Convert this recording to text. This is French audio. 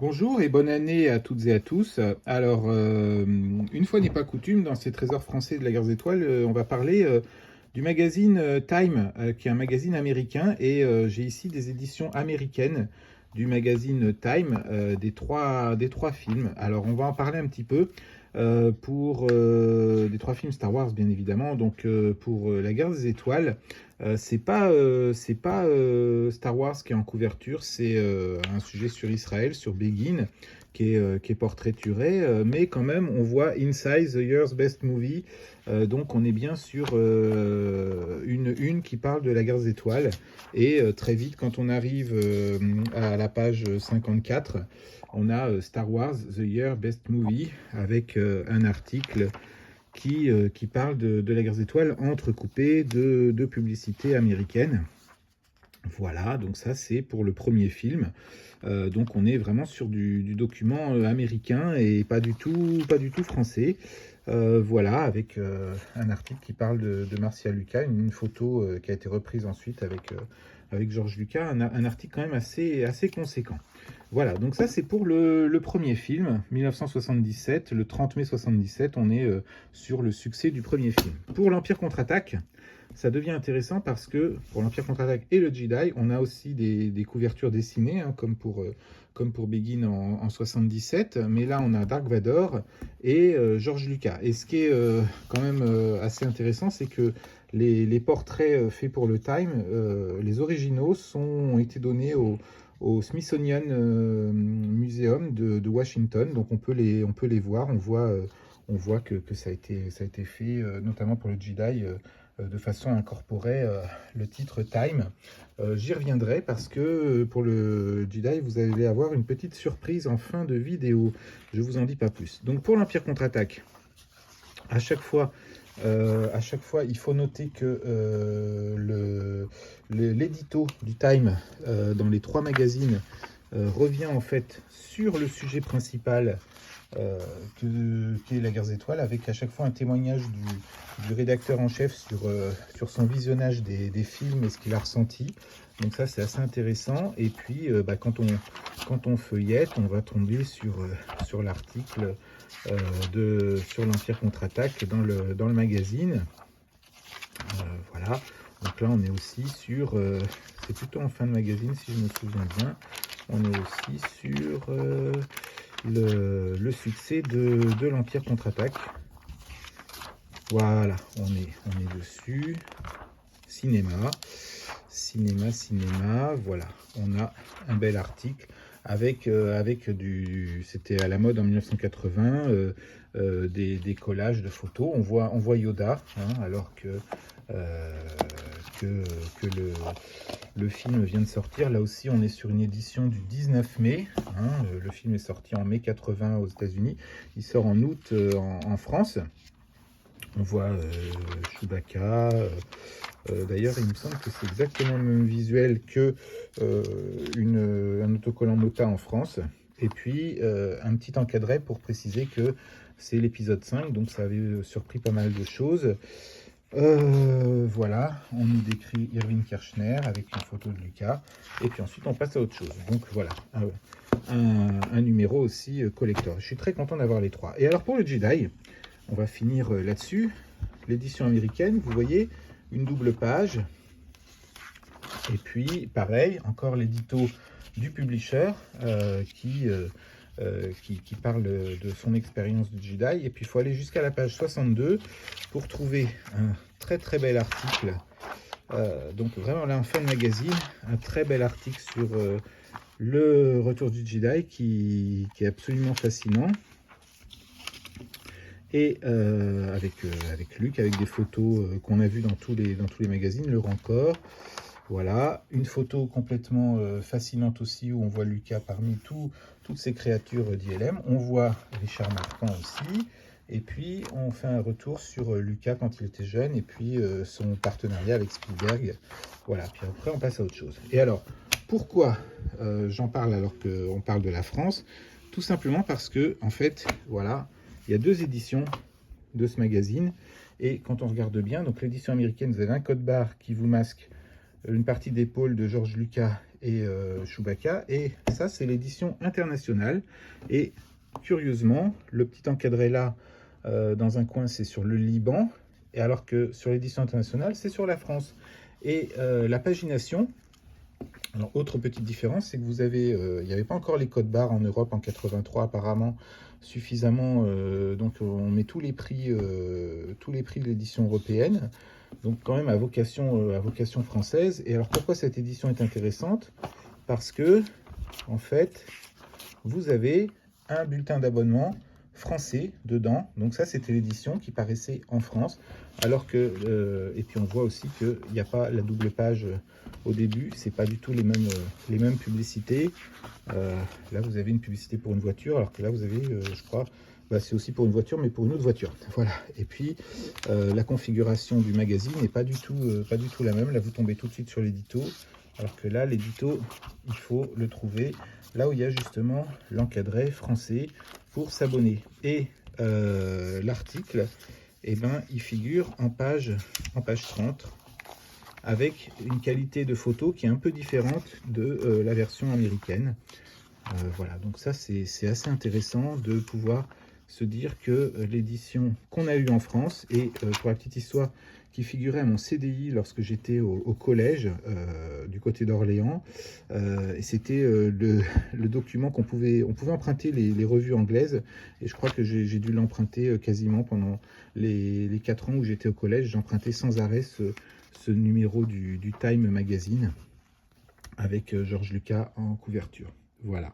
Bonjour et bonne année à toutes et à tous. Alors, une fois n'est pas coutume, dans ces trésors français de la guerre des étoiles, on va parler du magazine Time, qui est un magazine américain, et j'ai ici des éditions américaines du magazine Time, des trois films. Alors, on va en parler un petit peu pour des trois films Star Wars, bien évidemment. Donc, pour la guerre des étoiles, c'est pas Star Wars qui est en couverture, c'est un sujet sur Israël, sur Begin, qui est portraituré, mais quand même on voit Inside the Year's Best Movie, donc on est bien sur une qui parle de la guerre des étoiles, et très vite quand on arrive à la page 54, on a Star Wars The Year Best Movie, avec un article qui parle de la guerre des étoiles entrecoupé de publicités américaines. Voilà, donc ça c'est pour le premier film. Donc on est vraiment sur du document américain et pas du tout français. Voilà, avec un article qui parle de Marcia Lucas, une photo qui a été reprise ensuite avec George Lucas, un article quand même assez conséquent. Voilà, donc ça c'est pour le premier film, 1977, le 30 mai 77, on est sur le succès du premier film. Pour l'Empire contre-attaque, ça devient intéressant parce que pour l'Empire contre-attaque et le Jedi, on a aussi des couvertures dessinées, hein, comme pour Begin en 77, mais là on a Dark Vador et George Lucas. Et ce qui est quand même assez intéressant, c'est que les portraits faits pour le Time, les originaux ont été donnés au Smithsonian Museum de Washington, donc on peut les voir, on voit que ça a été fait notamment pour le Jedi, de façon à incorporer le titre Time. J'y reviendrai parce que pour le Jedi, vous allez avoir une petite surprise en fin de vidéo. Je vous en dis pas plus. Donc pour l'Empire contre-attaque, à chaque fois, il faut noter que l'édito du Time dans les trois magazines revient en fait sur le sujet principal qui est la guerre des étoiles, avec à chaque fois un témoignage du rédacteur en chef sur son visionnage des films et ce qu'il a ressenti. Donc ça c'est assez intéressant. Et puis quand on feuillette, on va tomber sur l'article sur l'Empire contre-attaque dans le magazine. Voilà, donc là on est aussi sur, c'est plutôt en fin de magazine si je me souviens bien, on est aussi sur le succès de l'Empire contre-attaque. Voilà, on est dessus. Cinéma, voilà, on a un bel article avec c'était à la mode en 1980, des collages de photos. On voit Yoda, hein, alors euh, que le film vient de sortir. Là aussi, on est sur une édition du 19 mai. Hein, le film est sorti en mai 80 aux États-Unis. Il sort en août en France. On voit Chewbacca. D'ailleurs, il me semble que c'est exactement le même visuel que un autocollant Mota en France. Et puis, un petit encadré pour préciser que c'est l'épisode 5, donc ça avait surpris pas mal de choses. Voilà, on nous décrit Irving Kershner avec une photo de Lucas, et puis ensuite on passe à autre chose. Donc voilà, un numéro aussi collector. Je suis très content d'avoir les trois. Et alors pour le Jedi, on va finir là-dessus. L'édition américaine, vous voyez, une double page. Et puis, pareil, encore l'édito du publisher qui parle de son expérience du Jedi. Et puis, il faut aller jusqu'à la page 62 pour trouver un très très bel article. Donc, vraiment, là, en fin de magazine, un très bel article sur le retour du Jedi qui est absolument fascinant. Et avec Luc, avec des photos qu'on a vues dans tous les magazines, le Rancor. Voilà, une photo complètement fascinante aussi, où on voit Lucas parmi toutes ces créatures d'ILM. On voit Richard Marquand aussi. Et puis, on fait un retour sur Lucas quand il était jeune, et puis son partenariat avec Spielberg. Voilà, puis après, on passe à autre chose. Et alors, pourquoi j'en parle alors qu'on parle de la France? Tout simplement parce que, en fait, voilà, il y a deux éditions de ce magazine. Et quand on regarde bien, donc l'édition américaine, vous avez un code barre qui vous masque une partie d'épaule de George Lucas et Chewbacca. Et ça, c'est l'édition internationale. Et curieusement, le petit encadré là, dans un coin, c'est sur le Liban, et alors que sur l'édition internationale, c'est sur la France. Et la pagination, alors autre petite différence, c'est que vous avez, il n'y avait pas encore les codes barres en Europe en 83 apparemment suffisamment, donc on met tous les prix de l'édition européenne, donc quand même à vocation française. Et alors pourquoi cette édition est intéressante? Parce que en fait, vous avez un bulletin d'abonnement français dedans. Donc ça, c'était l'édition qui paraissait en France. Alors que, et puis on voit aussi qu'il n'y a pas la double page au début. C'est pas du tout les mêmes publicités. Là, vous avez une publicité pour une voiture, alors que là, vous avez, je crois, bah, c'est aussi pour une voiture, mais pour une autre voiture. Voilà. Et puis, la configuration du magazine n'est pas du tout la même. Là, vous tombez tout de suite sur l'édito. Alors que là, l'édito, il faut le trouver là où il y a justement l'encadré français pour s'abonner. Et l'article, eh ben, il figure en page 30 avec une qualité de photo qui est un peu différente de la version américaine. Voilà, donc ça c'est assez intéressant de pouvoir se dire que l'édition qu'on a eue en France, et pour la petite histoire, qui figurait à mon CDI lorsque j'étais au collège du côté d'Orléans, et c'était le document on pouvait emprunter les revues anglaises, et je crois que j'ai dû l'emprunter quasiment pendant les 4 ans où j'étais au collège. J'empruntais sans arrêt ce numéro du Time Magazine avec George Lucas en couverture. Voilà.